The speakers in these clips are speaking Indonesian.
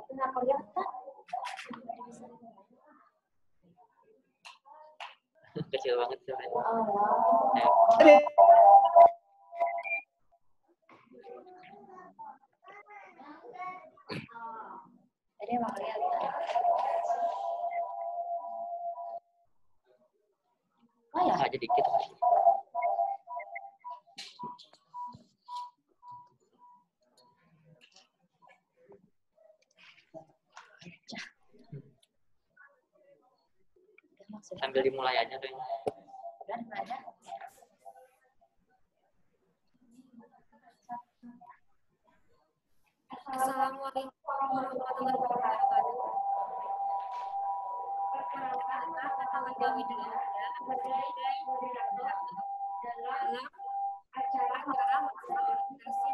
Nggak kelihatan. Kecil banget sih. Jadi emang kelihatan. Oh ya, Aja dikit. Sambil dimulai aja tuh. udah dimulai aja. Assalamualaikum warahmatullahi wabarakatuh. Dalam acara konsultasi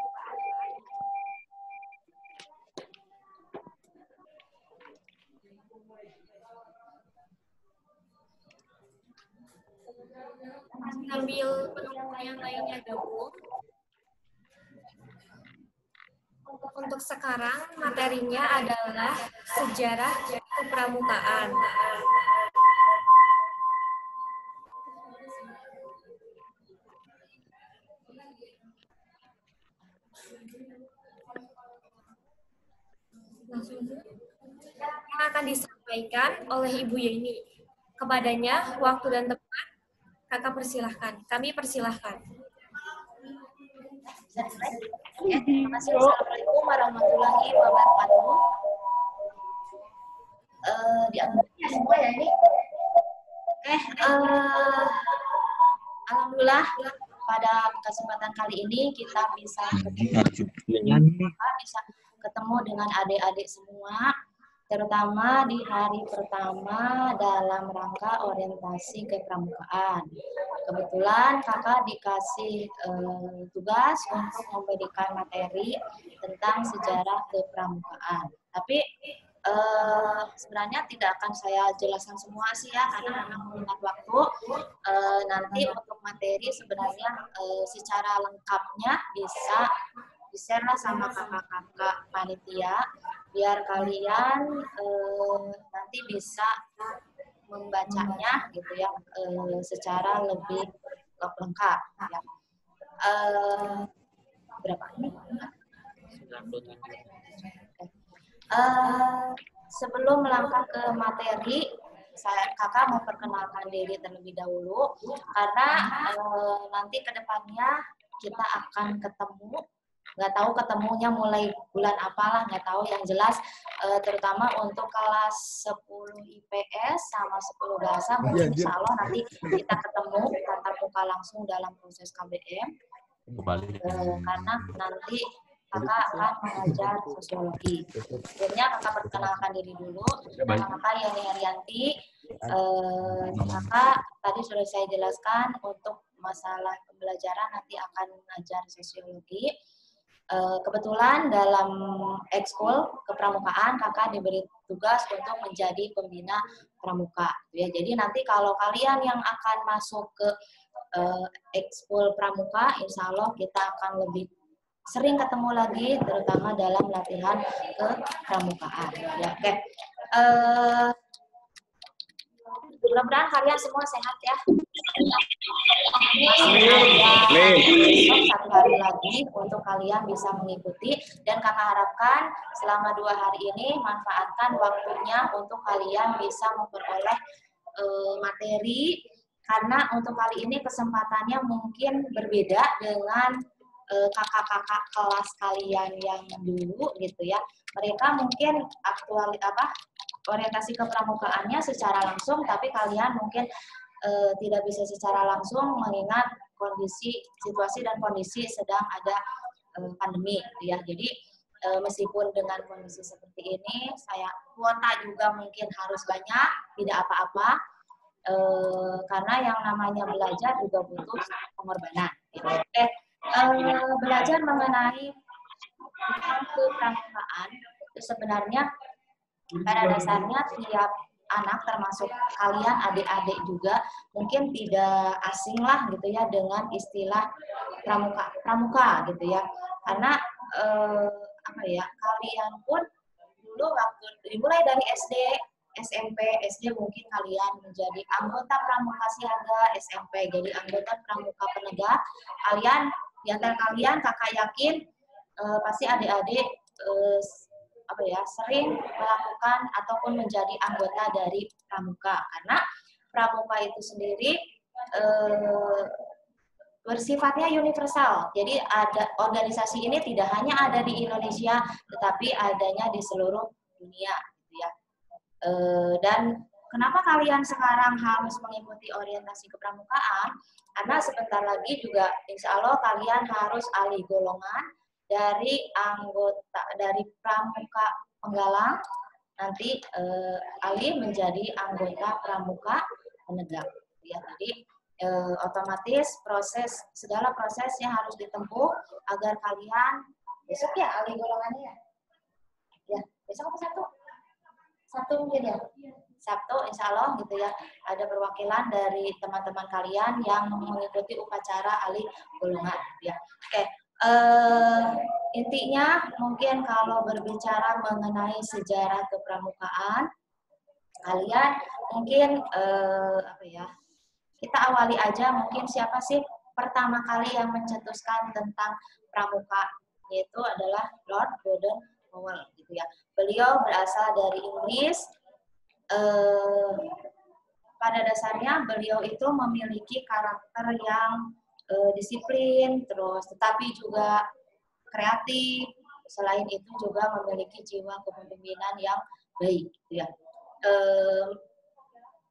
sambil penonton yang lainnya gabung. Untuk sekarang materinya adalah sejarah kepramukaan. Yang akan disampaikan oleh Ibu Yeni. Kepadanya waktu dan tempat, Kakak persilahkan. Kami persilahkan. Ya, terima kasih. Assalamualaikum warahmatullahi wabarakatuh. Dianggapnya semua ya ini. Oke, alhamdulillah pada kesempatan kali ini kita bisa ketemu dengan adik-adik semua, terutama di hari pertama dalam rangka orientasi kepramukaan. Kebetulan kakak dikasih tugas untuk memberikan materi tentang sejarah kepramukaan. Tapi sebenarnya tidak akan saya jelaskan semua sih ya, karena memang mengingat waktu. Nanti untuk materi sebenarnya secara lengkapnya bisa di-share lah sama kakak-kakak panitia, biar kalian nanti bisa membacanya gitu ya, secara lebih lengkap ya. Berapa ini? Sebelum melangkah ke materi, kakak memperkenalkan diri terlebih dahulu, karena nanti ke depannya kita akan ketemu. Nggak tahu ketemunya mulai bulan apalah, nggak tahu, yang jelas terutama untuk kelas 10 IPS sama 10 bahasa mungkin insya Allah nanti kita ketemu tatap muka langsung dalam proses KBM, karena nanti kakak akan mengajar sosiologi. Sebelumnya kakak perkenalkan diri dulu, nama kakak Yani Haryanti. Kakak tadi sudah saya jelaskan untuk masalah pembelajaran nanti akan mengajar sosiologi. Kebetulan dalam ekskul kepramukaan kakak diberi tugas untuk menjadi pembina pramuka ya. Jadi nanti kalau kalian yang akan masuk ke ekskul pramuka, insya Allah kita akan lebih sering ketemu lagi, terutama dalam latihan kepramukaan ya. Oke, mudah-mudahan kalian semua sehat ya. Satu hari lagi untuk kalian bisa mengikuti, dan kakak harapkan selama 2 hari ini manfaatkan waktunya untuk kalian bisa memperoleh materi, karena untuk kali ini kesempatannya mungkin berbeda dengan kakak-kakak kelas kalian yang dulu gitu ya. Mereka mungkin orientasi kepramukaannya secara langsung, tapi kalian mungkin tidak bisa secara langsung mengingat situasi dan kondisi sedang ada pandemi ya. Jadi meskipun dengan kondisi seperti ini, saya kuota juga mungkin harus banyak, tidak apa-apa, karena yang namanya belajar juga butuh pengorbanan. Belajar mengenai kepramukaan itu sebenarnya pada dasarnya tiap anak, termasuk kalian adik-adik juga, mungkin tidak asing lah gitu ya dengan istilah pramuka gitu ya, karena kalian pun dulu dulu waktu dimulai dari SD, SMP, SD mungkin kalian menjadi anggota pramuka siaga, SMP jadi anggota pramuka penegak. Kalian di antara kalian kakak yakin pasti adik-adik sering melakukan ataupun menjadi anggota dari pramuka karena pramuka itu sendiri bersifatnya universal. Jadi ada organisasi ini tidak hanya ada di Indonesia, tetapi adanya di seluruh dunia, gitu ya. Dan kenapa kalian sekarang harus mengikuti orientasi kepramukaan? Karena sebentar lagi juga, insya Allah kalian harus alih golongan dari pramuka penggalang, nanti alih menjadi anggota pramuka penegak. Ya, jadi otomatis segala prosesnya harus ditempuh agar kalian besok ya alih golongannya ya besok apa Sabtu mungkin ya Sabtu insya Allah gitu ya ada perwakilan dari teman-teman kalian yang mengikuti upacara alih golongan ya. Oke. Intinya mungkin kalau berbicara mengenai sejarah kepramukaan kalian mungkin kita awali aja mungkin siapa sih pertama kali yang mencetuskan tentang pramuka, yaitu adalah Lord Baden-Powell gitu ya. Beliau berasal dari Inggris. Pada dasarnya beliau itu memiliki karakter yang disiplin, terus tetapi juga kreatif. Selain itu juga memiliki jiwa kepemimpinan yang baik gitu ya.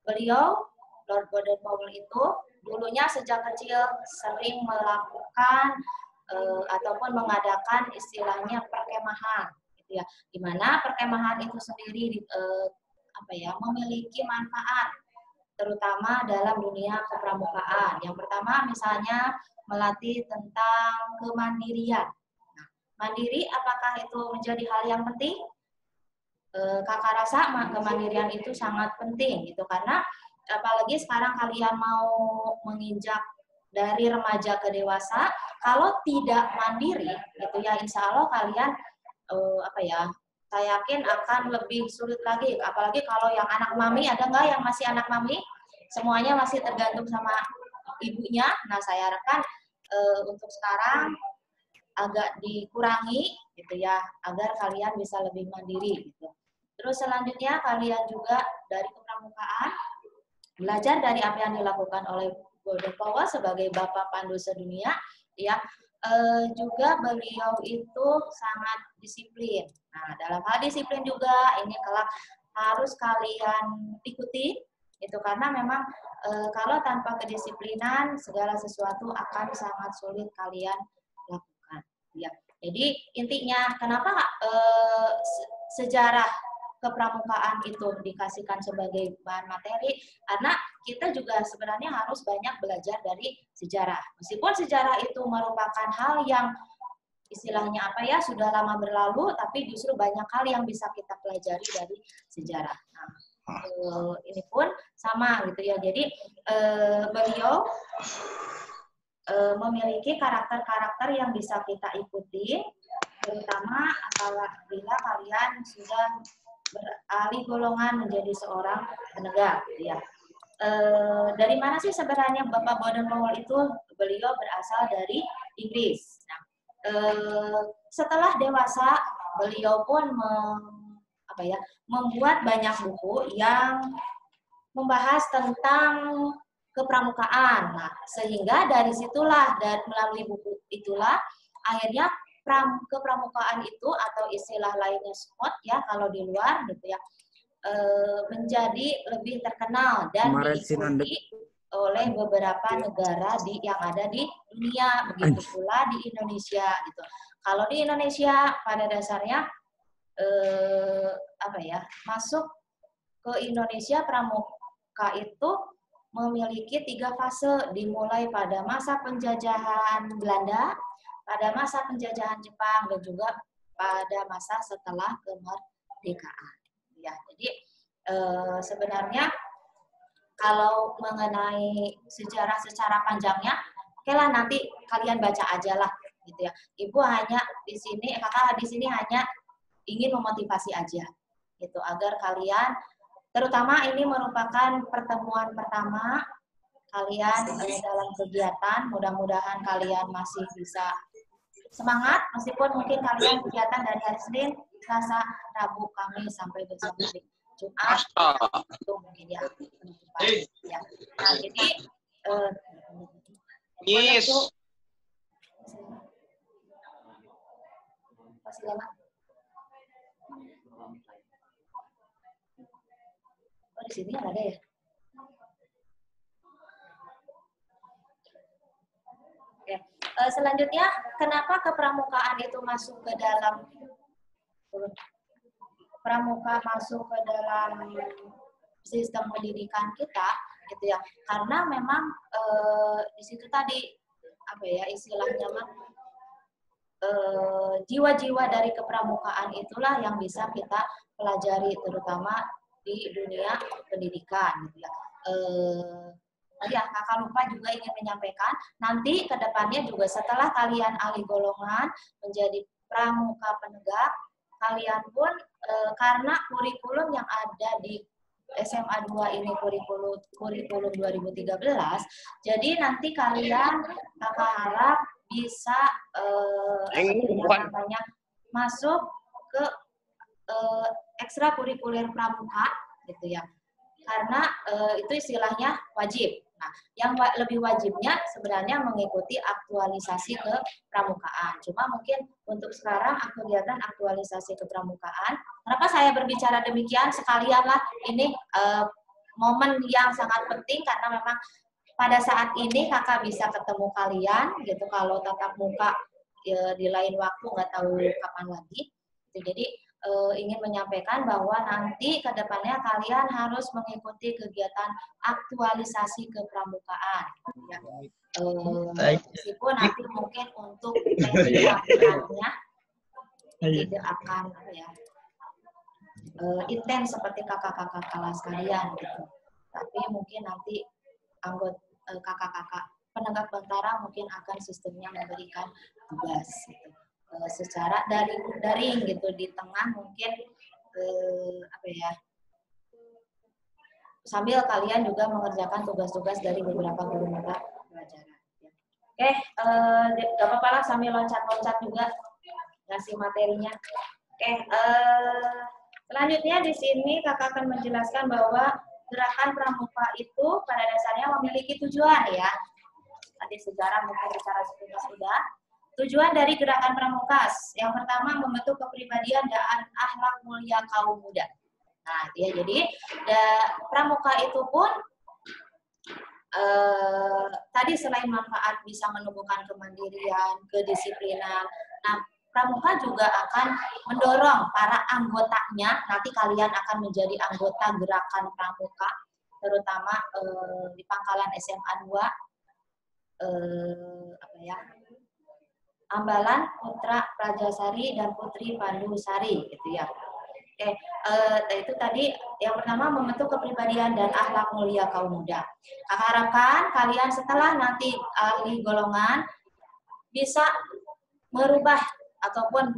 Beliau Lord Baden-Powell itu dulunya sejak kecil sering melakukan ataupun mengadakan istilahnya perkemahan, gitu ya. Di mana perkemahan itu sendiri memiliki manfaat, terutama dalam dunia kepramukaan. Yang pertama misalnya melatih tentang kemandirian. Nah, mandiri apakah itu menjadi hal yang penting? Kakak rasa kemandirian itu sangat penting gitu karena apalagi sekarang kalian mau menginjak dari remaja ke dewasa, kalau tidak mandiri, gitu ya, insya Allah kalian saya yakin akan lebih sulit lagi. Apalagi kalau yang anak mami, ada nggak yang masih anak mami? Semuanya masih tergantung sama ibunya. Nah, saya harapkan untuk sekarang agak dikurangi, gitu ya, agar kalian bisa lebih mandiri, gitu. Terus selanjutnya kalian juga dari kepramukaan belajar dari apa yang dilakukan oleh Baden-Powell sebagai Bapak Pandu sedunia, ya. Juga beliau itu sangat disiplin. Nah, dalam hal disiplin juga ini kelak harus kalian ikuti, itu karena memang kalau tanpa kedisiplinan segala sesuatu akan sangat sulit kalian lakukan. Ya, jadi intinya kenapa sejarah kepramukaan itu dikasihkan sebagai bahan materi karena kita juga sebenarnya harus banyak belajar dari sejarah. Meskipun sejarah itu merupakan hal yang istilahnya sudah lama berlalu, tapi justru banyak hal yang bisa kita pelajari dari sejarah. Nah, ini pun sama gitu ya. Jadi beliau memiliki karakter-karakter yang bisa kita ikuti, terutama apabila kalian sudah beralih golongan menjadi seorang penegak, ya. Dari mana sih sebenarnya Bapak Baden-Powell itu? Beliau berasal dari Inggris. Nah, setelah dewasa, beliau pun membuat banyak buku yang membahas tentang kepramukaan. Nah, sehingga dari situlah dan melalui buku itulah akhirnya kepramukaan itu atau istilah lainnya sport ya kalau di luar gitu ya menjadi lebih terkenal dan diikuti oleh beberapa negara yang ada di dunia, begitu pula di Indonesia gitu. Kalau di Indonesia pada dasarnya masuk ke Indonesia pramuka itu memiliki 3 fase, dimulai pada masa penjajahan Belanda, pada masa penjajahan Jepang, dan juga pada masa setelah kemerdekaan. Ya, jadi sebenarnya kalau mengenai sejarah secara panjangnya, oke lah nanti kalian baca aja lah, gitu ya. Ibu hanya di sini, kakak di sini hanya ingin memotivasi aja, gitu, agar kalian, terutama ini merupakan pertemuan pertama kalian dalam kegiatan. Mudah-mudahan kalian masih bisa semangat, meskipun mungkin kalian kegiatan dari hari Senin, Selasa, Rabu, Kamis sampai besok hari Jumat, itu mungkin ya penutupan. Ya. Nah, jadi masih lama. Oh, di sini ada ya? Oke. Selanjutnya, kenapa kepramukaan itu masuk ke dalam sistem pendidikan kita, gitu ya? Karena memang di situ tadi apa ya istilahnya mah jiwa-jiwa dari kepramukaan itulah yang bisa kita pelajari, terutama di dunia pendidikan, gitu ya. Ya, kakak lupa juga ingin menyampaikan, nanti ke depannya juga setelah kalian alih golongan menjadi pramuka penegak, kalian pun karena kurikulum yang ada di SMA 2 ini kurikulum 2013, jadi nanti kalian kakak harap bisa masuk ke ekstrakurikuler pramuka, gitu ya. Karena itu istilahnya wajib. Nah, yang lebih wajibnya sebenarnya mengikuti aktualisasi kepramukaan. Cuma mungkin untuk sekarang kegiatan aktualisasi kepramukaan. Kenapa saya berbicara demikian? Sekalianlah ini momen yang sangat penting karena memang pada saat ini kakak bisa ketemu kalian gitu. Kalau tatap muka di lain waktu nggak tahu kapan lagi. Jadi ingin menyampaikan bahwa nanti ke depannya kalian harus mengikuti kegiatan aktualisasi kepramukaan. Ya. Meskipun nanti mungkin untuk pendidikannya tidak akan intens seperti kakak-kakak kelas kalian gitu. Tapi mungkin nanti anggota kakak-kakak penegak bantara mungkin akan sistemnya memberikan tugas gitu. Secara daring gitu, di tengah mungkin sambil kalian juga mengerjakan tugas-tugas dari beberapa guru mata pelajaran. Oke, gak apa-apa lah sambil loncat-loncat juga ngasih materinya. Oke, selanjutnya di sini kakak akan menjelaskan bahwa gerakan pramuka itu pada dasarnya memiliki tujuan ya. Tadi sejarah mungkin secara sepintas sudah. Tujuan dari gerakan pramuka, yang pertama membentuk kepribadian dan akhlak mulia kaum muda. Nah, ya, jadi pramuka itu pun tadi selain manfaat bisa menumbuhkan kemandirian, kedisiplinan. Nah, pramuka juga akan mendorong para anggotanya. Nanti kalian akan menjadi anggota gerakan pramuka, terutama di pangkalan SMA 2. Ambalan, Putra Prajasari, dan Putri Pandusari, gitu ya. Oke, itu tadi yang pertama membentuk kepribadian dan akhlak mulia kaum muda. Kakak harapkan kalian setelah nanti ahli golongan bisa merubah ataupun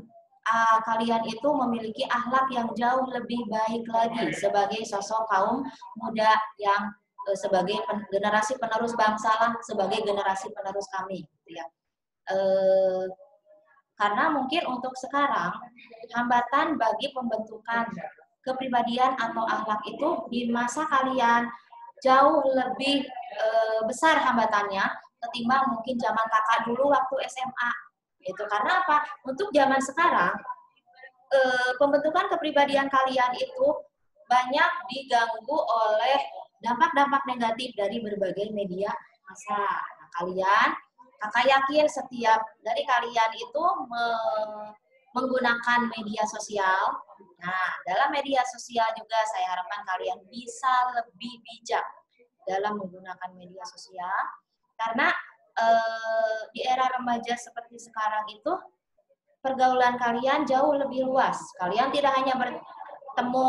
kalian itu memiliki akhlak yang jauh lebih baik lagi sebagai sosok kaum muda yang sebagai generasi penerus bangsa lah, sebagai generasi penerus kami, gitu ya. Karena mungkin untuk sekarang hambatan bagi pembentukan kepribadian atau akhlak itu di masa kalian jauh lebih besar hambatannya ketimbang mungkin zaman kakak dulu waktu SMA. Itu karena apa? Untuk zaman sekarang pembentukan kepribadian kalian itu banyak diganggu oleh dampak-dampak negatif dari berbagai media massa. Nah, kakak yakin setiap dari kalian itu menggunakan media sosial. Nah, dalam media sosial juga saya harapkan kalian bisa lebih bijak dalam menggunakan media sosial. Karena di era remaja seperti sekarang itu, pergaulan kalian jauh lebih luas. Kalian tidak hanya bertemu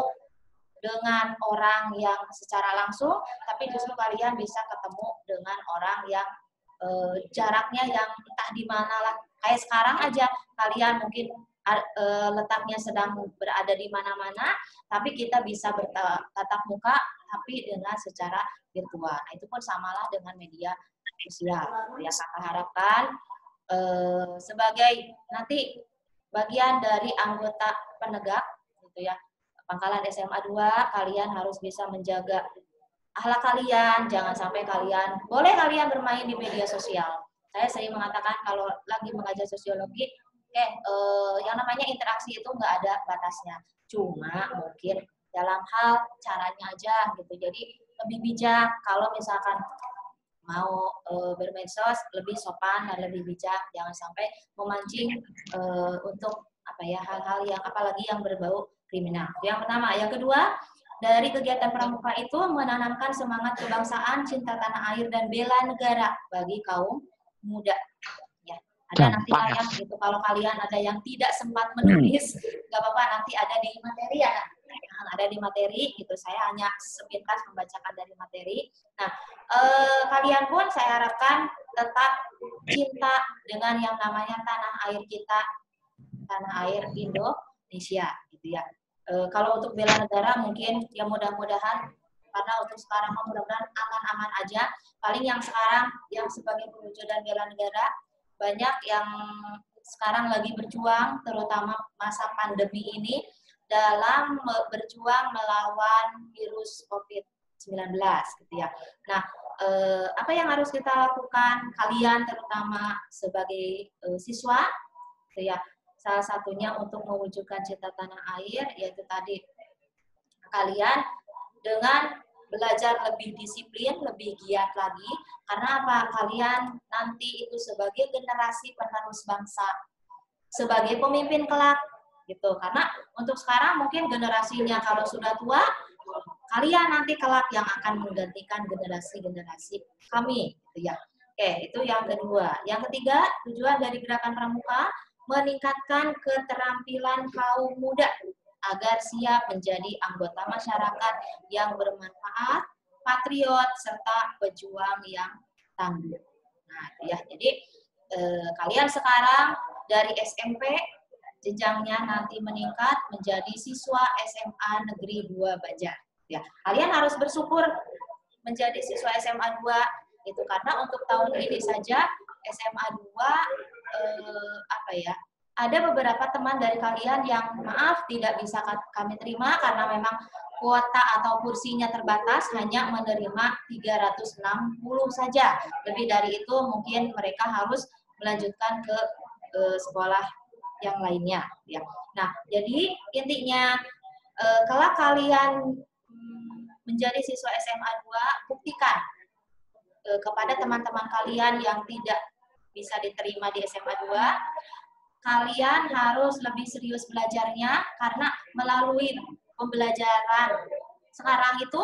dengan orang yang secara langsung, tapi justru kalian bisa ketemu dengan orang yang jaraknya yang entah di mana lah. Kayak sekarang aja kalian mungkin letaknya sedang berada di mana-mana, tapi kita bisa bertatap muka, tapi dengan secara virtual. Nah, itu pun samalah dengan media sosial. Ya, Kakak harapkan sebagai nanti bagian dari anggota penegak, gitu ya, Pangkalan SMA 2, kalian harus bisa menjaga akhlak kalian, jangan sampai boleh kalian bermain di media sosial. Saya sering mengatakan kalau lagi mengajar sosiologi, yang namanya interaksi itu nggak ada batasnya. Cuma mungkin dalam hal caranya aja gitu. Jadi lebih bijak kalau misalkan mau bermedsos, lebih sopan dan lebih bijak, jangan sampai memancing untuk hal-hal yang apalagi yang berbau kriminal. Yang pertama, yang kedua, dari kegiatan pramuka itu menanamkan semangat kebangsaan, cinta tanah air dan bela negara bagi kaum muda. Ya, ada nanti kalian gitu. Kalau kalian ada yang tidak sempat menulis, nggak apa-apa, nanti ada di materi ya. Ada di materi gitu. Saya hanya sepintas membacakan dari materi. Nah, kalian pun saya harapkan tetap cinta dengan yang namanya tanah air kita, tanah air Indonesia, gitu ya. Kalau untuk bela negara mungkin ya mudah-mudahan, karena untuk sekarang mudah-mudahan aman-aman aja. Paling yang sekarang yang sebagai perwujudan bela negara banyak yang sekarang lagi berjuang, terutama masa pandemi ini dalam berjuang melawan virus COVID-19, gitu ya. Nah, apa yang harus kita lakukan kalian terutama sebagai siswa, gitu ya. Salah satunya untuk mewujudkan cita tanah air, yaitu tadi kalian dengan belajar lebih disiplin, lebih giat lagi, karena apa? Kalian nanti itu sebagai generasi penerus bangsa, sebagai pemimpin kelak, gitu. Karena untuk sekarang mungkin generasinya kalau sudah tua, kalian nanti kelak yang akan menggantikan generasi-generasi kami, gitu ya. Oke, itu yang kedua. Yang ketiga, tujuan dari gerakan pramuka meningkatkan keterampilan kaum muda agar siap menjadi anggota masyarakat yang bermanfaat, patriot, serta pejuang yang tangguh. Nah, ya, jadi kalian sekarang dari SMP, jenjangnya nanti meningkat menjadi siswa SMA Negeri 2 Banjar. Ya, kalian harus bersyukur menjadi siswa SMA 2 itu karena untuk tahun ini saja SMA 2 ada beberapa teman dari kalian yang maaf tidak bisa kami terima karena memang kuota atau kursinya terbatas, hanya menerima 360 saja. Lebih dari itu mungkin mereka harus melanjutkan ke sekolah yang lainnya, ya. Nah, jadi intinya kalau kalian menjadi siswa SMA 2, buktikan kepada teman-teman kalian yang tidak bisa diterima di SMA 2, kalian harus lebih serius belajarnya karena melalui pembelajaran sekarang itu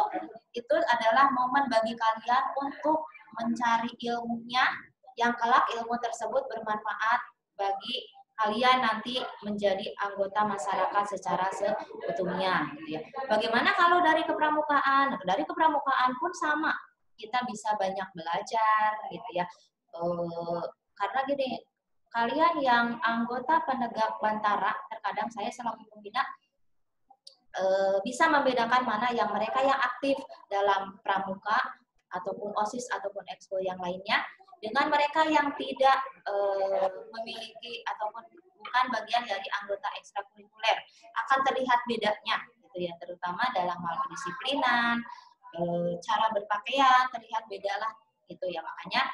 adalah momen bagi kalian untuk mencari ilmunya yang kelak ilmu tersebut bermanfaat bagi kalian nanti menjadi anggota masyarakat secara seutuhnya, gitu ya. Bagaimana kalau dari kepramukaan? Dari kepramukaan pun sama, kita bisa banyak belajar, gitu ya. Karena gini, kalian yang anggota penegak Bantara, terkadang saya selaku pembina bisa membedakan mana yang mereka yang aktif dalam pramuka ataupun OSIS ataupun Expo yang lainnya dengan mereka yang tidak memiliki ataupun bukan bagian dari anggota ekstrakurikuler. Akan terlihat bedanya, gitu ya, terutama dalam hal kedisiplinan, cara berpakaian terlihat bedalah, gitu ya. Makanya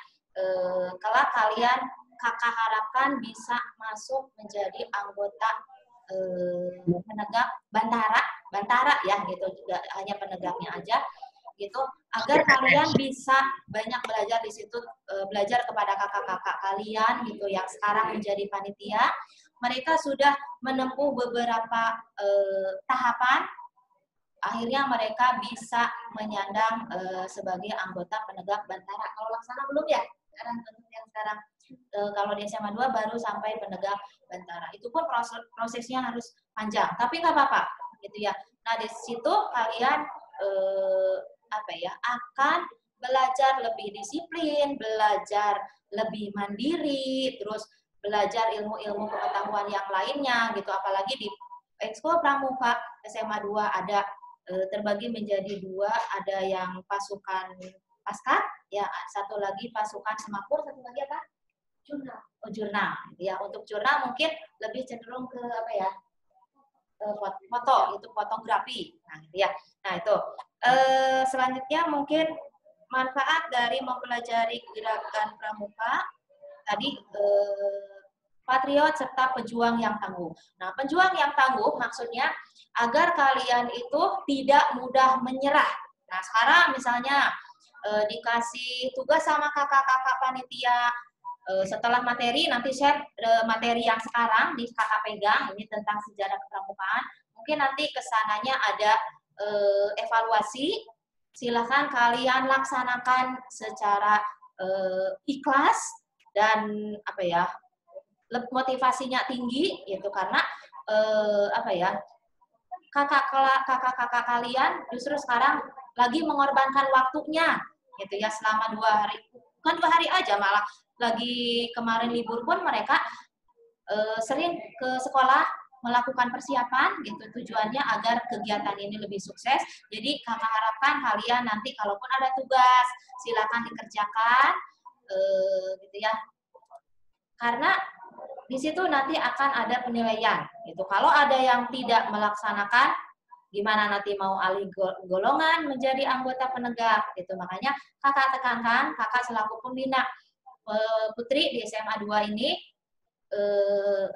kalau kalian kakak harapkan bisa masuk menjadi anggota penegak Bantara ya, gitu, juga hanya penegaknya aja, gitu, agar kalian bisa banyak belajar di situ, belajar kepada kakak-kakak kalian, gitu, yang sekarang menjadi panitia. Mereka sudah menempuh beberapa tahapan, akhirnya mereka bisa menyandang sebagai anggota penegak Bantara. Kalau Laksana belum ya? Sekarang kalau di SMA 2 baru sampai penegak Bantara. Itu pun prosesnya harus panjang, tapi nggak apa-apa, gitu ya. Nah, di situ kalian akan belajar lebih disiplin, belajar lebih mandiri, terus belajar ilmu-ilmu pengetahuan yang lainnya gitu, apalagi di Ekskul Pramuka SMA 2 ada terbagi menjadi 2, ada yang pasukan Paskah, ya satu lagi pasukan Semapur, satu lagi apa? Jurnal. Oh, jurnal. Ya, untuk jurnal mungkin lebih cenderung ke apa ya? Foto, itu fotografi. Nah, gitu ya. Nah, itu. Selanjutnya mungkin manfaat dari mempelajari gerakan pramuka tadi patriot serta pejuang yang tangguh. Nah, pejuang yang tangguh maksudnya agar kalian itu tidak mudah menyerah. Nah, sekarang misalnya dikasih tugas sama kakak-kakak panitia, setelah materi, nanti share materi yang sekarang di kakak pegang, ini tentang sejarah kepramukaan. Mungkin nanti kesananya ada evaluasi, silahkan kalian laksanakan secara ikhlas dan apa ya, motivasinya tinggi gitu, karena apa ya, kakak-kakak kalian justru sekarang lagi mengorbankan waktunya gitu ya, selama 2 hari, bukan 2 hari aja, malah lagi kemarin libur pun mereka sering ke sekolah melakukan persiapan gitu, tujuannya agar kegiatan ini lebih sukses. Jadi kakak harapkan kalian nanti kalaupun ada tugas silakan dikerjakan gitu ya, karena di situ nanti akan ada penilaian gitu. Kalau ada yang tidak melaksanakan, gimana nanti mau alih golongan menjadi anggota penegak gitu. Makanya kakak tekankan, kakak selaku pembina putri di SMA 2 ini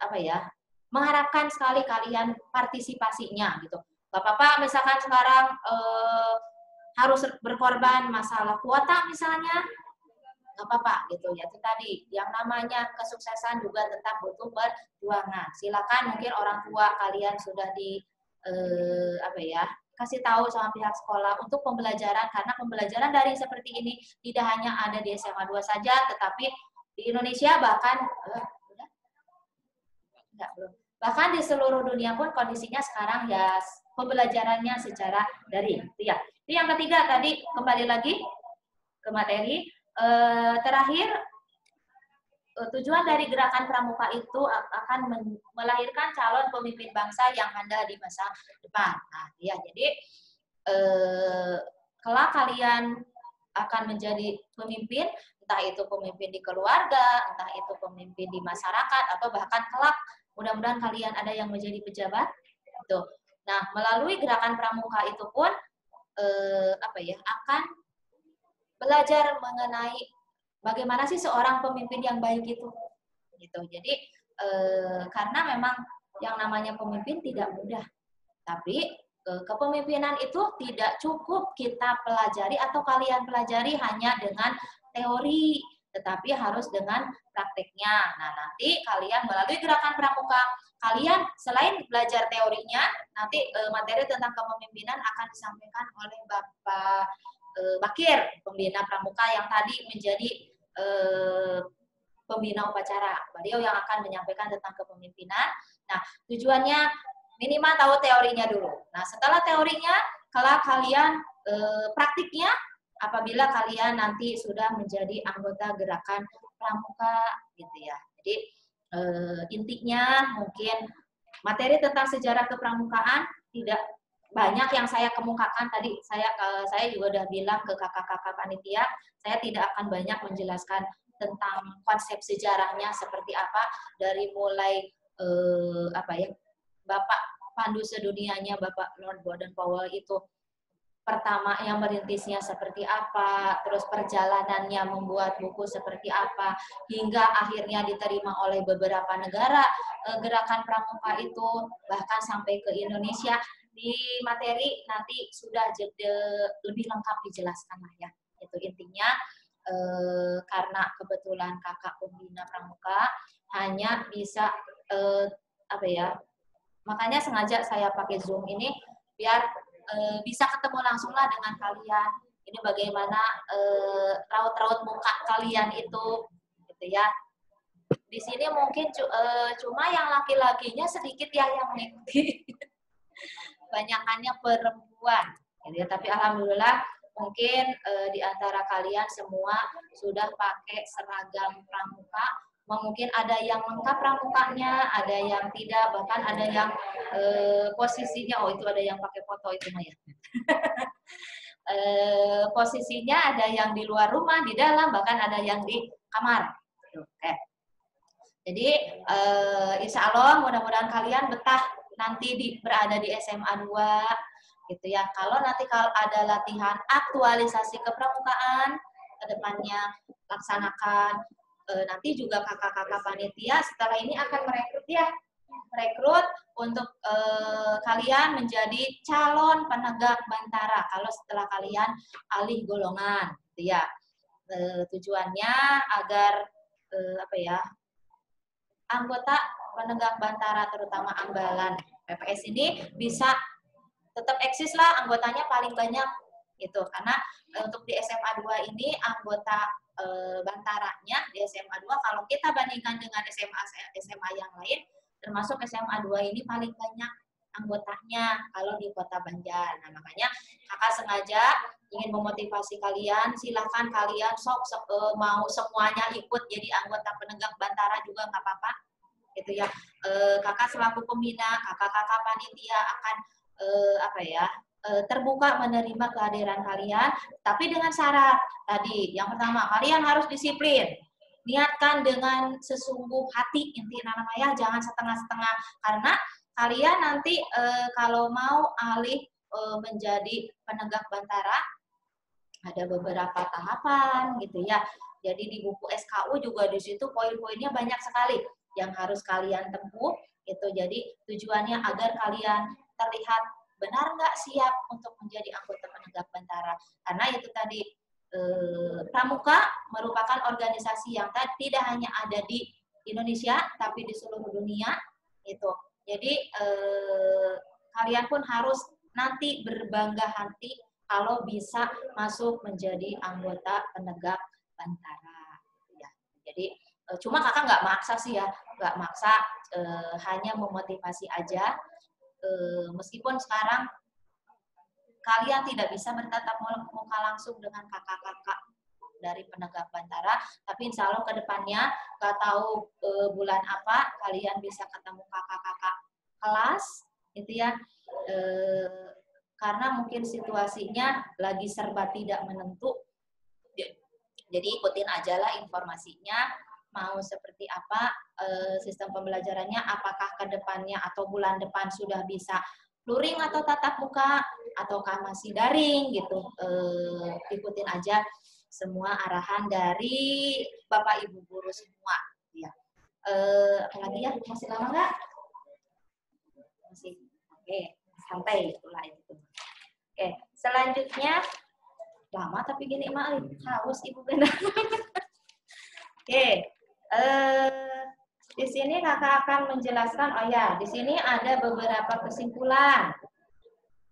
apa ya, mengharapkan sekali kalian partisipasinya gitu. Gak apa-apa misalkan sekarang harus berkorban masalah kuota misalnya, nggak apa-apa gitu ya. Itu tadi yang namanya kesuksesan juga tetap butuh perjuangan. Silakan mungkin orang tua kalian sudah di apa ya, kasih tahu sama pihak sekolah untuk pembelajaran, karena pembelajaran dari seperti ini tidak hanya ada di SMA 2 saja, tetapi di Indonesia bahkan belum, bahkan di seluruh dunia pun kondisinya sekarang ya pembelajarannya secara daring. Itu ya. Itu yang ketiga tadi, kembali lagi ke materi. Terakhir, tujuan dari gerakan pramuka itu akan melahirkan calon pemimpin bangsa yang handal di masa depan. Nah, ya, jadi kelak kalian akan menjadi pemimpin, entah itu pemimpin di keluarga, entah itu pemimpin di masyarakat, atau bahkan kelak mudah-mudahan kalian ada yang menjadi pejabat. Gitu. Nah, melalui gerakan pramuka itu pun apa ya, akan belajar mengenai bagaimana sih seorang pemimpin yang baik itu, gitu. Jadi karena memang yang namanya pemimpin tidak mudah, tapi kepemimpinan itu tidak cukup kita pelajari atau kalian pelajari hanya dengan teori, tetapi harus dengan prakteknya. Nah, nanti kalian melalui gerakan pramuka, kalian selain belajar teorinya, nanti materi tentang kepemimpinan akan disampaikan oleh Bapak Bakir, pembina pramuka yang tadi menjadi pembina upacara. Beliau yang akan menyampaikan tentang kepemimpinan. Nah, tujuannya minimal tahu teorinya dulu. Nah, setelah teorinya, kalau kalian praktiknya, apabila kalian nanti sudah menjadi anggota gerakan pramuka, gitu ya. Jadi intinya mungkin materi tentang sejarah kepramukaan tidak banyak yang saya kemukakan tadi. Saya juga udah bilang ke kakak-kakak panitia, saya tidak akan banyak menjelaskan tentang konsep sejarahnya seperti apa, dari mulai apa ya, Bapak pandu sedunianya, Bapak Lord Baden-Powell itu pertama yang merintisnya seperti apa, terus perjalanannya membuat buku seperti apa, hingga akhirnya diterima oleh beberapa negara gerakan pramuka itu, bahkan sampai ke Indonesia. Di materi nanti sudah lebih lengkap dijelaskan lah ya. Itu intinya karena kebetulan kakak pembina pramuka hanya bisa apa ya, makanya sengaja saya pakai Zoom ini biar bisa ketemu langsung lah dengan kalian. Ini bagaimana raut-raut muka kalian itu, gitu ya. Di sini mungkin cuma yang laki-lakinya sedikit ya yang mengikuti, banyakannya perempuan. Gitu ya. Tapi alhamdulillah mungkin di antara kalian semua sudah pakai seragam pramuka mungkin ada yang lengkap pramukanya, ada yang tidak, bahkan ada yang posisinya, oh itu ada yang pakai foto itu mah ya. Posisinya ada yang di luar rumah, di dalam, bahkan ada yang di kamar. Oke. Jadi insya Allah mudah-mudahan kalian betah nanti berada di SMA 2 gitu ya. Kalau nanti kalau ada latihan aktualisasi kepramukaan, kedepannya laksanakan. Nanti juga kakak-kakak panitia setelah ini akan merekrut untuk kalian menjadi calon penegak bantara kalau setelah kalian alih golongan, gitu ya. Tujuannya agar anggota penegak bantara terutama Ambalan PPS ini bisa tetap eksis lah, anggotanya paling banyak gitu, karena untuk di SMA 2 ini anggota bantaranya di SMA 2 kalau kita bandingkan dengan SMA yang lain, termasuk SMA 2 ini paling banyak anggotanya kalau di Kota Banjar. Nah, makanya kakak sengaja ingin memotivasi kalian, silahkan kalian mau semuanya ikut jadi anggota penegak bantara juga nggak apa-apa gitu ya. Kakak selaku pembina, kakak-kakak panitia akan terbuka menerima kehadiran kalian, tapi dengan syarat tadi. Yang pertama, kalian harus disiplin. Niatkan dengan sesungguh hati, inti namanya, jangan setengah-setengah. Karena kalian nanti kalau mau alih menjadi penegak bantara, ada beberapa tahapan gitu ya. Jadi di buku SKU juga di situ poin-poinnya banyak sekali yang harus kalian tempuh. Itu jadi tujuannya agar kalian terlihat benar nggak siap untuk menjadi anggota penegak bantara. Karena itu tadi Pramuka merupakan organisasi yang tidak hanya ada di Indonesia tapi di seluruh dunia itu. Jadi kalian pun harus nanti berbangga hati kalau bisa masuk menjadi anggota penegak bantara. Ya. Jadi cuma kakak nggak maksa sih ya, nggak maksa, hanya memotivasi aja. Meskipun sekarang kalian tidak bisa bertatap muka langsung dengan kakak-kakak dari penegak bantara, tapi insya Allah ke depannya, nggak tahu bulan apa, kalian bisa ketemu kakak-kakak kelas, gitu ya. Karena mungkin situasinya lagi serba tidak menentu, jadi ikutin aja lah informasinya, mau seperti apa sistem pembelajarannya, apakah ke depannya atau bulan depan sudah bisa luring atau tatap muka, ataukah masih daring gitu. Ikutin aja semua arahan dari Bapak Ibu guru semua. Ya. Apalagi ya, masih lama nggak? Masih. Oke, santai itulah itu. Oke, selanjutnya lama tapi gini Mak, haus Ibu benar. Oke, di sini kakak akan menjelaskan, oh ya, di sini ada beberapa kesimpulan.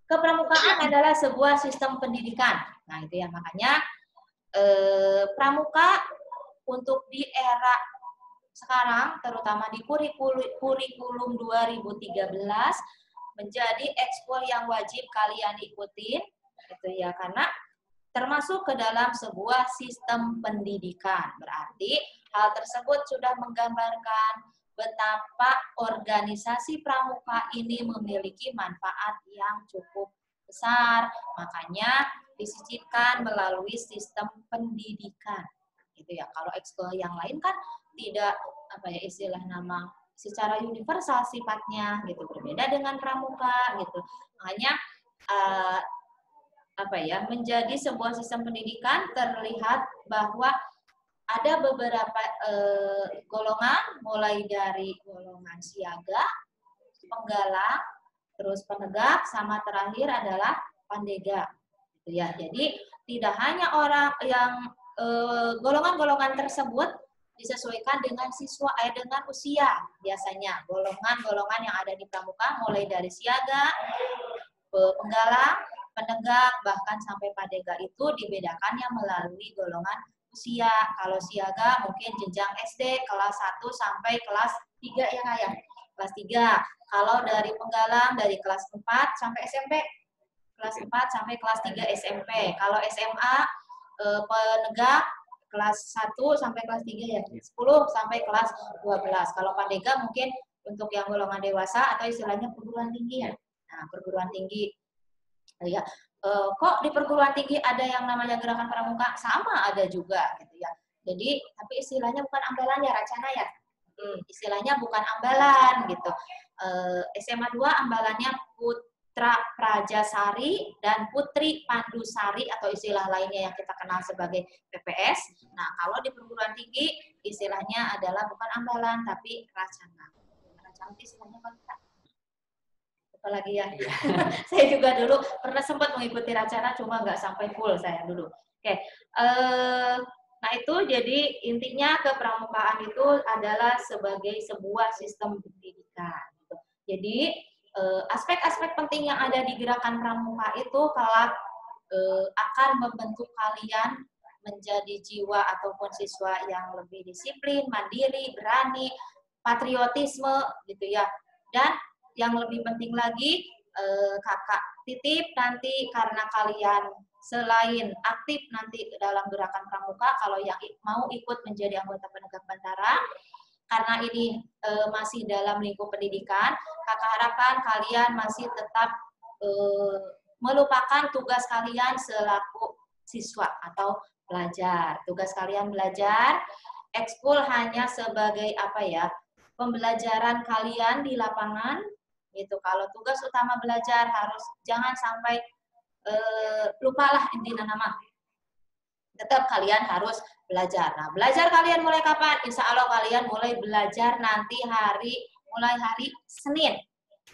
Kepramukaan adalah sebuah sistem pendidikan. Nah, itu ya makanya pramuka untuk di era sekarang, terutama di kurikulum 2013, menjadi ekspor yang wajib kalian ikutin, gitu ya, karena termasuk ke dalam sebuah sistem pendidikan. Berarti hal tersebut sudah menggambarkan betapa organisasi pramuka ini memiliki manfaat yang cukup besar. Makanya disisipkan melalui sistem pendidikan. Gitu ya. Kalau ekskul yang lain kan tidak istilah nama secara universal sifatnya gitu, berbeda dengan pramuka gitu. Makanya menjadi sebuah sistem pendidikan terlihat bahwa ada beberapa golongan, mulai dari golongan siaga, penggalang, terus penegak, sama terakhir adalah pandega. Gitu ya. Jadi tidak hanya orang yang golongan-golongan tersebut disesuaikan dengan dengan usia. Biasanya golongan-golongan yang ada di pramuka mulai dari siaga, penggalang, penegak, bahkan sampai pandega itu dibedakannya melalui golongan usia. Kalau siaga mungkin jenjang SD kelas 1 sampai kelas 3 ya Kak ya. Kelas 3. Kalau dari penggalang dari kelas 4 sampai SMP. Kelas 4 sampai kelas 3 SMP. Kalau SMA penegak kelas 1 sampai kelas 3 ya, 10 sampai kelas 12. Kalau Pandega mungkin untuk yang golongan dewasa atau istilahnya perguruan tinggi ya. Nah, perguruan tinggi. Ya, kok di perguruan tinggi ada yang namanya gerakan pramuka? Sama ada juga gitu ya. Jadi, tapi istilahnya bukan ambalan ya, Racana ya. Istilahnya bukan ambalan gitu. SMA 2 ambalannya Putra Prajasari dan Putri Pandusari atau istilah lainnya yang kita kenal sebagai PPS. Nah, kalau di perguruan tinggi istilahnya adalah bukan ambalan tapi Racana. Racana istilahnya apa kita? Apalagi ya. Saya juga dulu pernah sempat mengikuti Racana cuma nggak sampai full saya dulu. Oke. Nah itu jadi intinya kepramukaan itu adalah sebagai sebuah sistem pendidikan. Gitu. Jadi aspek-aspek penting yang ada di gerakan pramuka itu kelak akan membentuk kalian menjadi jiwa ataupun siswa yang lebih disiplin, mandiri, berani, patriotisme gitu ya. Dan yang lebih penting lagi, kakak titip nanti karena kalian selain aktif nanti dalam gerakan pramuka, kalau yang mau ikut menjadi anggota penegak bantara, karena ini masih dalam lingkup pendidikan, kakak harapkan kalian masih tetap melupakan tugas kalian selaku siswa atau pelajar. Tugas kalian belajar, ekskul hanya sebagai apa ya, pembelajaran kalian di lapangan, gitu. Kalau tugas utama belajar harus jangan sampai lupalah intinya nama. Tetap kalian harus belajar. Nah, belajar kalian mulai kapan? Insya Allah kalian mulai belajar nanti mulai hari Senin.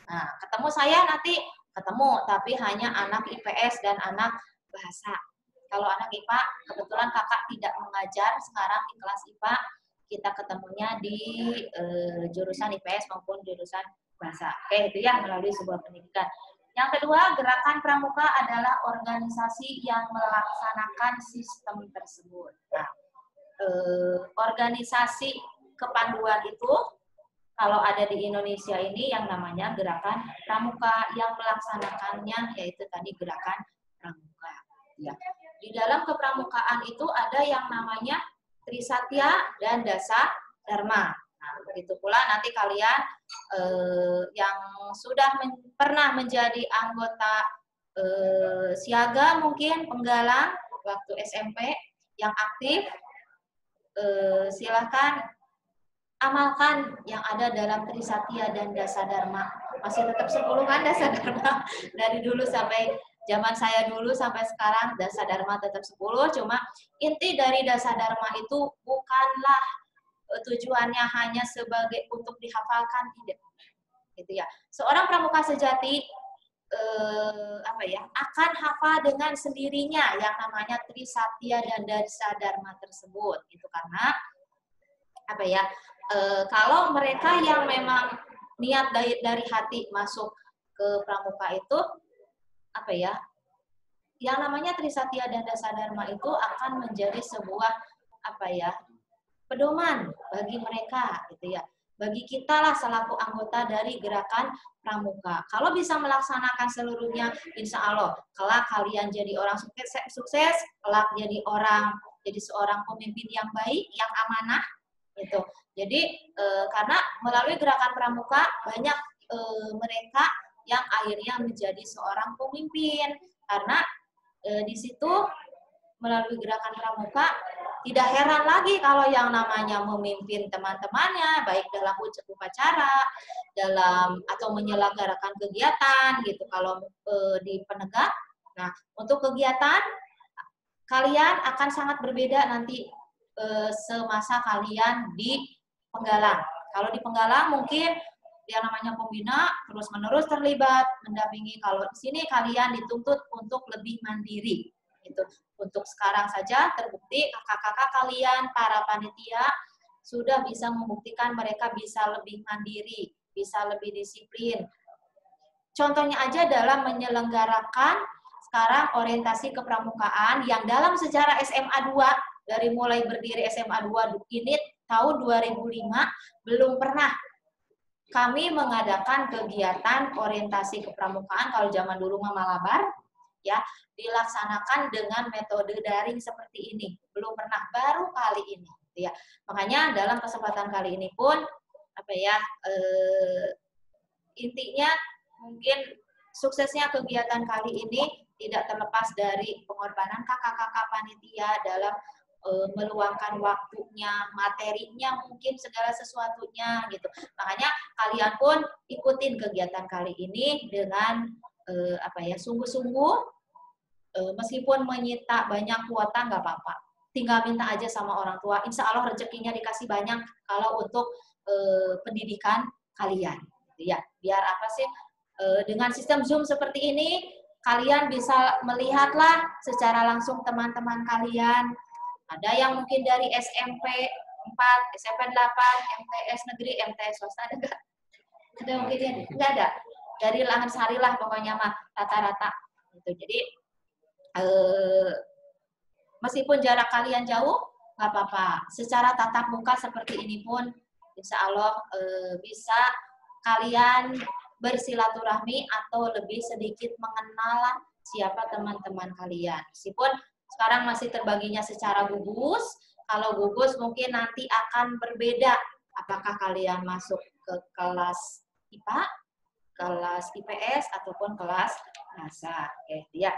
Nah, ketemu saya nanti ketemu, tapi hanya anak IPS dan anak bahasa. Kalau anak IPA, kebetulan kakak tidak mengajar sekarang di kelas IPA, kita ketemunya di jurusan IPS maupun jurusan bahasa. Oke, itu ya melalui sebuah pendidikan. Yang kedua, gerakan pramuka adalah organisasi yang melaksanakan sistem tersebut. Nah, organisasi kepanduan itu kalau ada di Indonesia ini yang namanya gerakan pramuka, yang melaksanakannya yaitu tadi gerakan pramuka. Ya. Di dalam kepramukaan itu ada yang namanya Trisatya dan Dasa Dharma. Nah, begitu pula nanti kalian yang sudah pernah menjadi anggota siaga mungkin penggalang waktu SMP yang aktif, silakan amalkan yang ada dalam Trisatya dan Dasa Dharma. Masih tetap 10 kan Dasa Dharma dari dulu sampai zaman saya dulu sampai sekarang Dasa Dharma tetap 10, cuma inti dari Dasa Dharma itu bukanlah tujuannya hanya sebagai untuk dihafalkan, tidak. Gitu ya. Seorang pramuka sejati akan hafal dengan sendirinya yang namanya Trisatya dan Dasa Dharma tersebut gitu karena kalau mereka yang memang niat dari hati masuk ke pramuka itu yang namanya Trisatya dan Dasa Dharma itu akan menjadi sebuah pedoman bagi mereka gitu ya. Bagi kita lah selaku anggota dari gerakan pramuka. Kalau bisa melaksanakan seluruhnya, insya Allah kelak kalian jadi orang sukses, kelak jadi seorang pemimpin yang baik, yang amanah gitu. Jadi karena melalui gerakan pramuka banyak mereka yang akhirnya menjadi seorang pemimpin karena di situ melalui gerakan pramuka tidak heran lagi kalau yang namanya memimpin teman-temannya baik dalam upacara, dalam atau menyelenggarakan kegiatan gitu kalau di penegak. Nah, untuk kegiatan kalian akan sangat berbeda nanti semasa kalian di penggalang. Kalau di penggalang mungkin yang namanya pembina terus-menerus terlibat mendampingi. Kalau di sini kalian dituntut untuk lebih mandiri. Gitu. Untuk sekarang saja terbukti kakak-kakak kalian, para panitia sudah bisa membuktikan mereka bisa lebih mandiri, bisa lebih disiplin. Contohnya aja dalam menyelenggarakan sekarang orientasi kepramukaan yang dalam sejarah SMA 2 dari mulai berdiri SMA 2 ini tahun 2005 belum pernah kami mengadakan kegiatan orientasi kepramukaan. Kalau zaman dulu mah Malabar, ya dilaksanakan dengan metode daring seperti ini. Belum pernah, baru kali ini, ya. Makanya dalam kesempatan kali ini pun intinya mungkin suksesnya kegiatan kali ini tidak terlepas dari pengorbanan kakak-kakak panitia dalam meluangkan waktunya, materinya, mungkin segala sesuatunya gitu. Makanya kalian pun ikutin kegiatan kali ini dengan sungguh-sungguh, meskipun menyita banyak kuota nggak apa-apa. Tinggal minta aja sama orang tua. Insya Allah rezekinya dikasih banyak kalau untuk pendidikan kalian. Ya, biar dengan sistem Zoom seperti ini, kalian bisa melihatlah secara langsung teman-teman kalian. Ada yang mungkin dari SMP 4, SMP 8, MTS negeri, MTS swasta, ada nggak? Ada mungkin ya? Nggak ada. Dari Langan Sari lah pokoknya mah, rata-rata. Gitu. Jadi, meskipun jarak kalian jauh, nggak apa-apa. Secara tatap muka seperti ini pun, insya Allah bisa kalian bersilaturahmi atau lebih sedikit mengenal siapa teman-teman kalian. Meskipun sekarang masih terbaginya secara gugus, kalau gugus mungkin nanti akan berbeda. Apakah kalian masuk ke kelas IPA, kelas IPS, ataupun kelas bahasa. Oke, ya.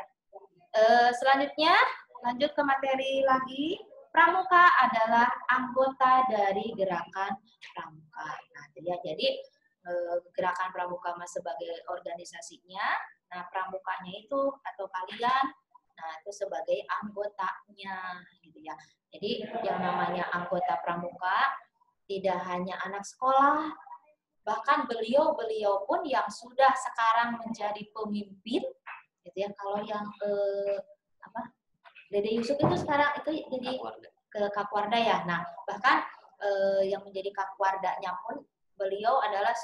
Selanjutnya, lanjut ke materi lagi. Pramuka adalah anggota dari gerakan pramuka. Nah, jadi gerakan pramuka sebagai organisasinya, nah pramukanya itu atau kalian, nah itu sebagai anggotanya, gitu ya. Jadi yang namanya anggota pramuka tidak hanya anak sekolah, bahkan beliau pun yang sudah sekarang menjadi pemimpin, gitu ya. Kalau yang Dede Yusuf itu sekarang itu jadi ke Kakwarda ya. Nah bahkan yang menjadi Kakwardanya pun beliau adalah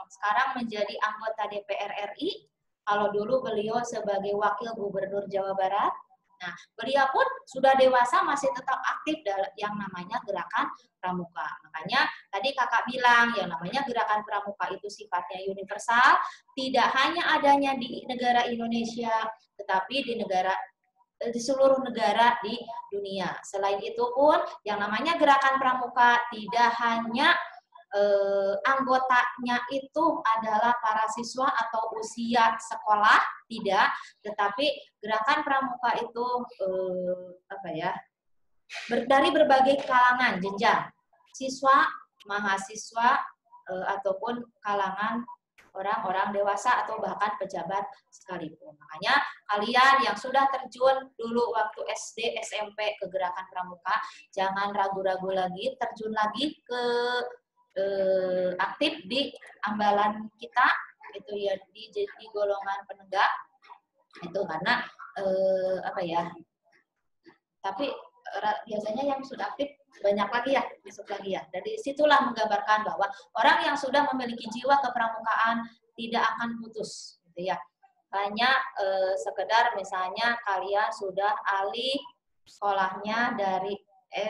sekarang menjadi anggota DPR RI. Kalau dulu beliau sebagai wakil gubernur Jawa Barat. Nah, beliau pun sudah dewasa masih tetap aktif dalam yang namanya gerakan pramuka. Makanya tadi kakak bilang yang namanya gerakan pramuka itu sifatnya universal, tidak hanya adanya di negara Indonesia, tetapi di seluruh negara di dunia. Selain itu pun yang namanya gerakan pramuka tidak hanya anggotanya itu adalah para siswa atau usia sekolah, tidak, tetapi gerakan pramuka itu dari berbagai kalangan jenjang, siswa, mahasiswa, ataupun kalangan orang-orang dewasa atau bahkan pejabat sekalipun. Makanya kalian yang sudah terjun dulu waktu SD, SMP ke gerakan pramuka, jangan ragu-ragu lagi, terjun lagi ke aktif di ambalan kita, itu ya di golongan penegak itu karena tapi biasanya yang sudah aktif banyak lagi ya, masuk lagi ya. Dari situlah menggambarkan bahwa orang yang sudah memiliki jiwa kepramukaan tidak akan putus, gitu ya. Hanya sekedar misalnya kalian sudah alih sekolahnya dari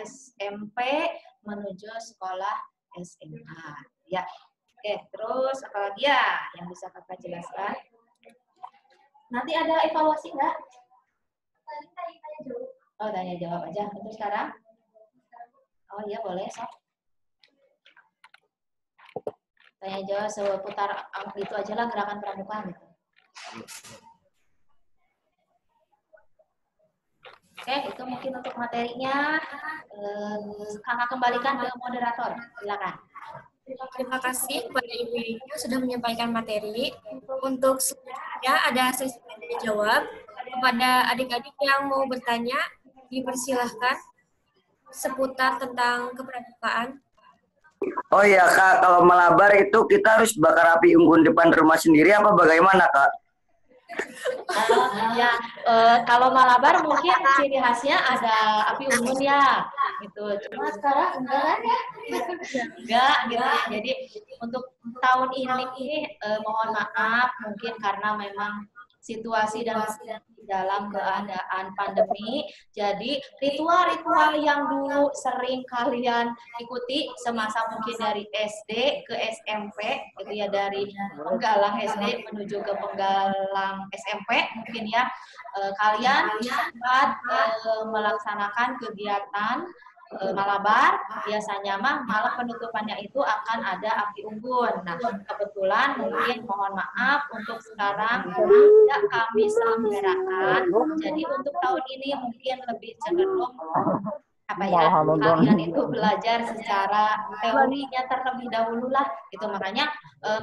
SMP menuju sekolah SMA, ya. Oke, terus apa lagi ya yang bisa kakak jelaskan? Nanti ada evaluasi nggak? Oh, tanya jawab aja. Untuk sekarang? Oh iya, boleh, sok. Tanya jawab seputar itu aja lah gerakan pramuka gitu. Oke, itu mungkin untuk materinya. Kakak kembalikan ke moderator. Silakan. Terima kasih kepada Ibu Yuni sudah menyampaikan materi. Untuk selanjutnya ada sesi tanya jawab. Kepada adik-adik yang mau bertanya, dipersilahkan seputar tentang kepramukaan. Oh iya Kak, kalau malabar itu kita harus bakar api unggun depan rumah sendiri apa bagaimana Kak? Kalau malabar mungkin ciri khasnya ada api unggun ya, gitu. Cuma sekarang enggak kan ya? Enggak gitu ya. Jadi untuk tahun ini mohon maaf mungkin karena memang situasi dalam keadaan pandemi. Jadi ritual-ritual yang dulu sering kalian ikuti semasa mungkin dari SD ke SMP, gitu ya, dari penggalang SD menuju ke penggalang SMP, mungkin ya, kalian dapat melaksanakan kegiatan Malabar. Biasanya mah malam penutupannya itu akan ada api unggun. Nah, kebetulan mungkin mohon maaf untuk sekarang tidak kami selenggarakan. Jadi untuk tahun ini mungkin lebih cenderung kalian itu belajar secara teorinya terlebih dahulu lah, gitu. Makanya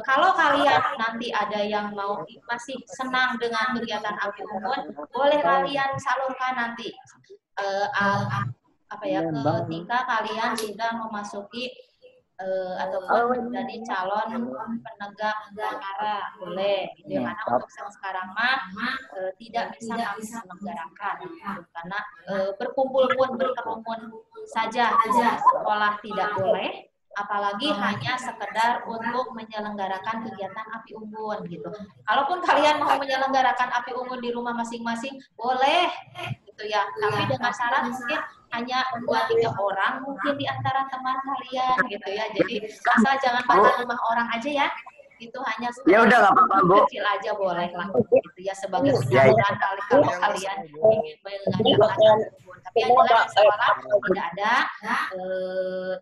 kalau kalian nanti ada yang mau masih senang dengan kegiatan api unggun, boleh kalian salurkan nanti ketika kalian sudah memasuki ataupun menjadi calon penegak negara, boleh, gitu ya. Karena untuk sekarang mah tidak bisa kami selenggarakan, karena berkumpul pun berkerumun saja sekolah tidak boleh, apalagi hanya sekedar untuk menyelenggarakan kegiatan api unggun, gitu. Kalaupun kalian mau menyelenggarakan api unggun di rumah masing-masing, boleh, gitu ya. Tapi dengan syarat mungkin hanya 2-3 orang mungkin di antara teman kalian, gitu ya. Jadi asal jangan pada rumah orang aja ya. Itu hanya Ya udah nggak apa-apa, Bu. kecil aja boleh lah, gitu ya, sebagai penyaluran kalau kalian ingin mengadakan unggun. Tapi yang jelas di sekolah tidak ada.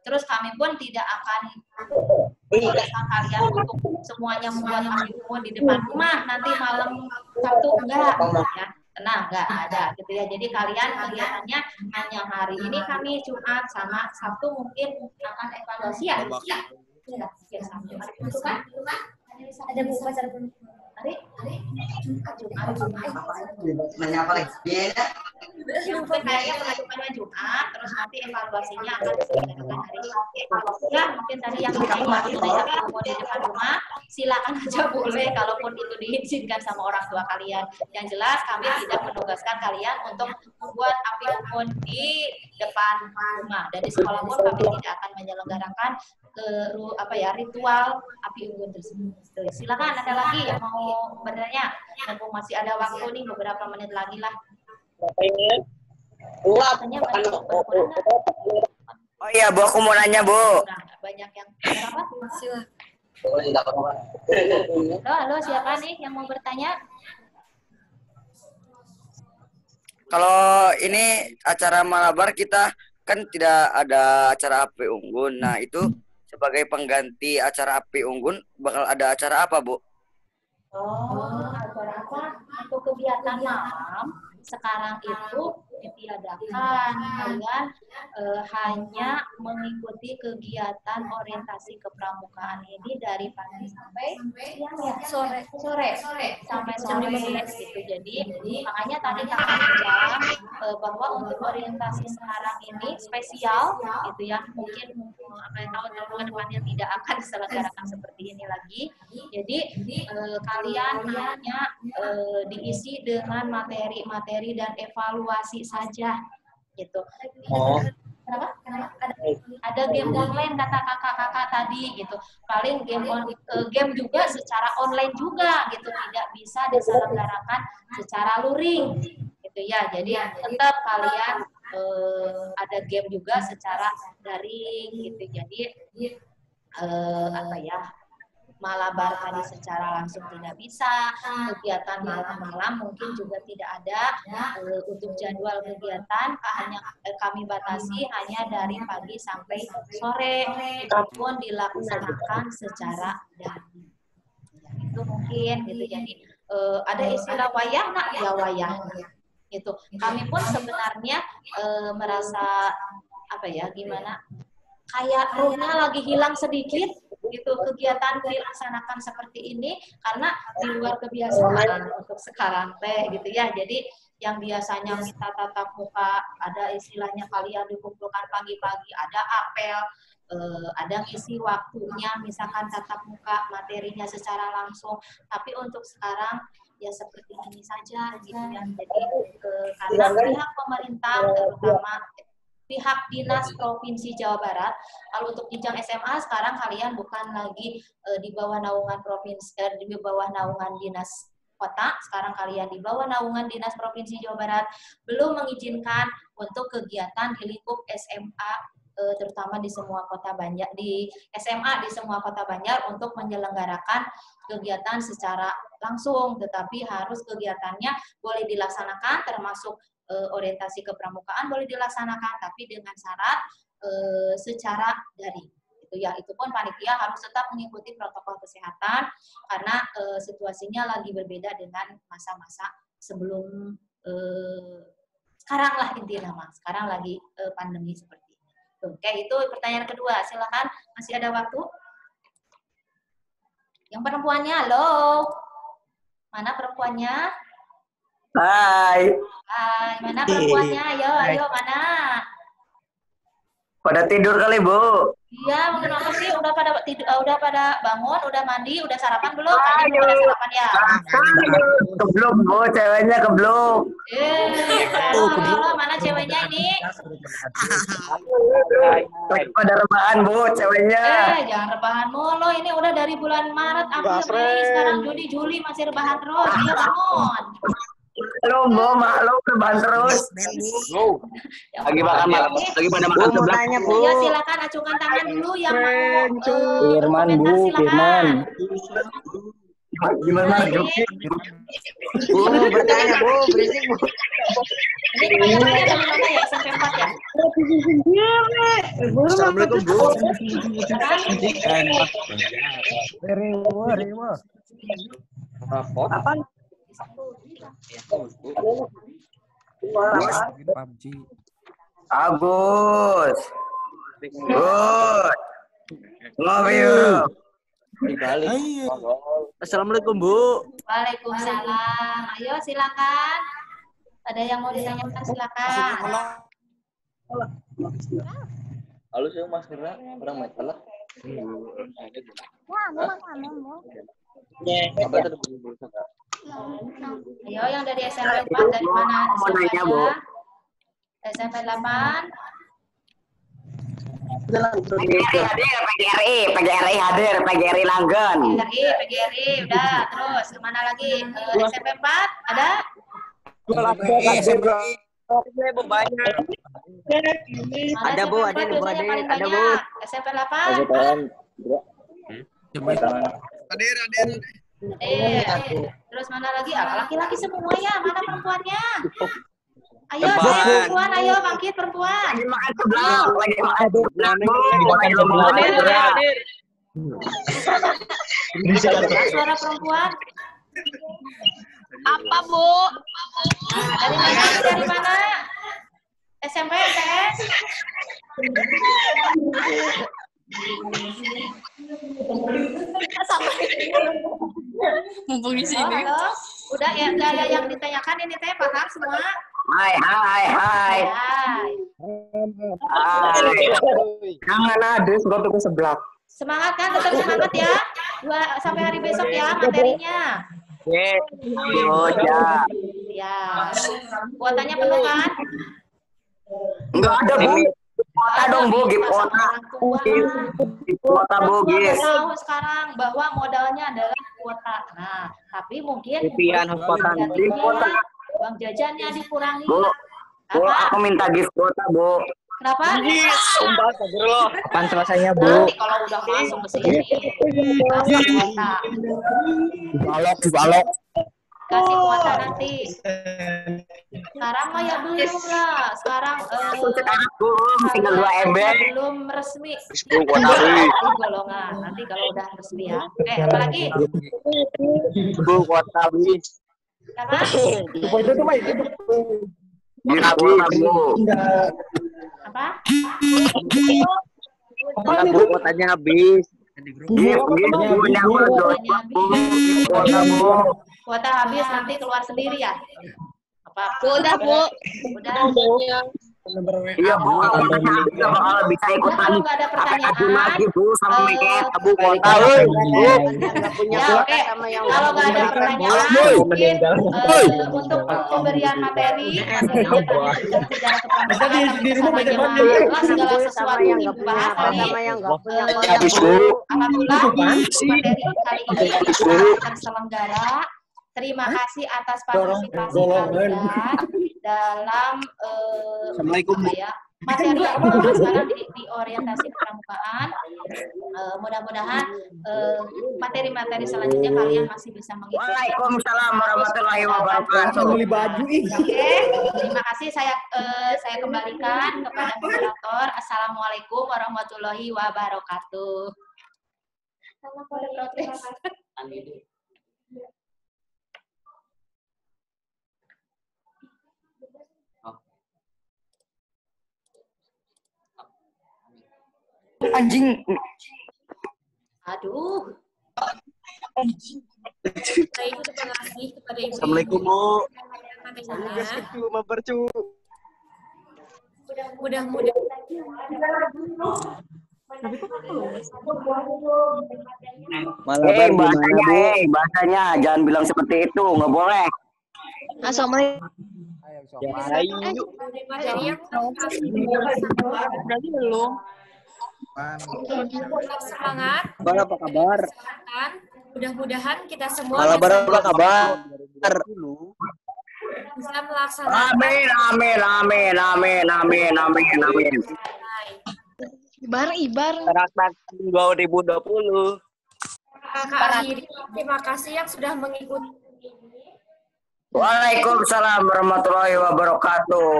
Terus kami pun tidak akan memaksa kalian untuk semuanya membuat api unggun di depan rumah nanti malam Sabtu, enggak ya. Tenang, nggak ada, gitu ya. Jadi kalian kegiatannya hanya hari ini Kamis, Jumat, sama Sabtu mungkin akan evaluasi ya. Ya, Sabtu. Itu kan? Ada buku pacar hari Jumat. Menyapa lagi. Kayaknya pengajuannya Jumat, terus nanti evaluasinya akan diselenggarakan hari Sabtu. Ya, mungkin tadi yang mau di depan rumah, silakan aja boleh, kalaupun itu diizinkan sama orang tua kalian. Yang jelas kami tidak menugaskan kalian untuk membuat api unggun di depan rumah. Dan di sekolah pun kami tidak akan menyelenggarakan ritual api unggun tersebut. Silakan, ada lagi yang mau bertanya? Mumpung masih ada waktu nih, beberapa menit lagi lah. Oh iya, Bu, aku mau nanya, Bu. Nah, banyak yang berapa? Silakan. Halo, siapa nih yang mau bertanya? Kalau ini acara Malabar kita kan tidak ada acara api unggun. Nah, itu sebagai pengganti acara api unggun bakal ada acara apa, Bu? Acara apa? Untuk kegiatan malam sekarang itu ditiadakan. Kalian hanya mengikuti kegiatan orientasi kepramukaan ini dari pagi sampai siang ya, sore sampai sore gitu. Jadi makanya tadi kami bilang bahwa untuk orientasi sekarang ini spesial gitu ya, mungkin tahun-tahun ke depannya tidak akan diselenggarakan seperti ini lagi. Jadi kalian hanya diisi dengan materi dan evaluasi saja gitu. Kenapa? Ada game online kata kakak-kakak tadi gitu. Paling game juga secara online juga gitu, tidak bisa diselenggarakan secara luring gitu ya. Jadi tetap kalian ada game juga secara daring gitu. Jadi Malabar tadi secara langsung tidak bisa, kegiatan malam-malam mungkin juga tidak ada. Untuk jadwal kegiatan kami batasi hanya dari pagi sampai sore, itu pun dilaksanakan secara daring. Itu mungkin gitu. Jadi ada istilah wayah, nak ya wayah gitu. Kami pun sebenarnya merasa gimana? Kayak rohnya lagi hilang sedikit gitu, kegiatan dilaksanakan seperti ini karena di luar kebiasaan untuk sekarang gitu ya. Jadi yang biasanya kita tatap muka, ada istilahnya kalian dikumpulkan pagi-pagi, ada apel, ada ngisi waktunya, misalkan tatap muka materinya secara langsung. Tapi untuk sekarang ya seperti ini saja gitu ya. Jadi karena pihak pemerintah terutama pihak Dinas Provinsi Jawa Barat, kalau untuk jenjang SMA sekarang kalian bukan lagi di bawah naungan provinsi, di bawah naungan Dinas kota, sekarang kalian di bawah naungan Dinas Provinsi Jawa Barat, belum mengizinkan untuk kegiatan di lingkup SMA, terutama di semua kota Banjar, di SMA di semua kota Banjar untuk menyelenggarakan kegiatan secara langsung, tetapi harus kegiatannya boleh dilaksanakan, termasuk orientasi kepramukaan boleh dilaksanakan, tapi dengan syarat secara daring. Itu pun panitia harus tetap mengikuti protokol kesehatan karena situasinya lagi berbeda dengan masa-masa sebelum sekarang lah intinya mas. Sekarang lagi pandemi seperti ini. Oke, itu pertanyaan kedua. Silakan, masih ada waktu. Yang perempuannya, halo. Mana perempuannya? Hai. Hai, mana perempuannya? Ayo, mana? Pada tidur kali, Bu. Iya, mungkin apa sih? Udah pada bangun, udah mandi, udah sarapan belum? Kayaknya belum ada sarapan ya. Keblok, Bu. Ceweknya keblok. Halo, mana ceweknya ini? Pada rebahan, Bu, ceweknya. Jangan rebahan mulu. Ini udah dari bulan Maret, April, Mei, sekarang Juli masih rebahan terus. Ayo bangun. Halo, Bu, maklum rebahan terus. Lagi pada makan sebelah. Ya, silakan acungkan tangan dulu yang mau Firman, Bu, Firman. Gimana, Bu? Bu, bertanya, Bu, berisik, Bu. Ini kebanyakannya dari mana ya? SMP 4 ya? Assalamualaikum, Bu. Apa? Agus. Good. Love you. Assalamualaikum, Bu. Waalaikumsalam. Ayo silakan. Ada yang mau ditanyakan silakan. Halo, saya Mas Kira, orang masalah. Ayo yang dari SMP 4 dari mana? SMP nanya, Bu. SMP 8. PGRI hadir, PGRI Langgan. PGRI, udah. Terus kemana lagi? SMP 4 ada? Ada, Bu, ada, Bu, ada, Bu. SMP 8. Terus mana lagi? Laki-laki semua ya, mana perempuannya? Ayo, perempuan, ayo bangkit perempuan. Suara perempuan. Apa, Bu? Dari mana? Dari mana? SMP, STS? Mumpung di sini. Halo. Udah ya, ada yang ditanyakan ini teh paham semua? Hai. Hai. Jangan ada, gua tuh sebelah. Semangat kan, tetap semangat ya. Sampai hari besok ya materinya. Oh, ya. Ya. Kuotanya penuh kan? Enggak ada, Bu. Kuota dong, Bu. Kuota, Bu, guys. Tahu sekarang bahwa modalnya adalah kuota. Nah, tapi mungkin uang jajannya dikurangi. Bu, Apa? aku minta gift kuota, Bu. Kenapa? Kapan selesainya, Bu? Nanti kalau udah masuk ke sini, kasih kuota. Balok. Kasih kuota nanti. Sekarang mah ya belum lah. Sekarang Tinggal 2 MB. belum resmi. Kuota, Bu. Golongan. Nanti kalau udah resmi ya. Apa lagi? Bu, kuota, Bu. Apa? Gift kuota, Bu. Apa? Kuotanya habis. Gift, Bu. Kuota, Bu. Kuota habis nanti keluar sendiri ya? Apa? Udah, Bu. Udah. Iya, Bu. Bakal bisa ikut Kalau lagi. nggak ada pertanyaan, Lagi, Bu, sama kayak Bu kuota. ya oke. Kalau nggak ada pertanyaan, mungkin untuk pemberian materi, materinya tadi sejarah kepramukaan, bagaimana segala sesuatu yang dibahas tadi. Alhamdulillah materi kali ini kita terselenggara terima kasih atas partisipasi kalian dalam apa ya, materi yang dibahas sekarang di orientasi pramukaan. Mudah-mudahan materi-materi selanjutnya kalian masih bisa mengikuti. Waalaikumsalam warahmatullahi wabarakatuh. Beli baju ih. Oke, terima kasih. Saya kembalikan kepada moderator. Assalamualaikum warahmatullahi wabarakatuh. Sama kode protes. Anjing. Aduh. Baik, terima kasih kepada Ibu. Assalamualaikum, Bu. Materinya. Mudah-mudahan Bahasanya jangan bilang seperti itu, nggak boleh. Assalamualaikum. materi yang semangat. Apa kabar? Kesehatan. Mudah-mudahan kita semua Apa kabar? bisa melaksanakan. Amin. Ibar. Rakernas 2020. Kakak akhiri, terima kasih yang sudah mengikuti. Waalaikumsalam warahmatullahi wabarakatuh.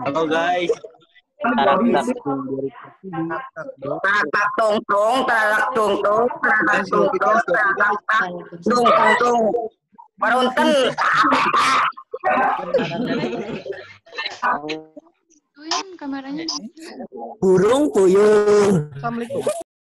Halo guys. Tak tung tung. Marunten. Kameranya. Burung puyuh. Assalamualaikum.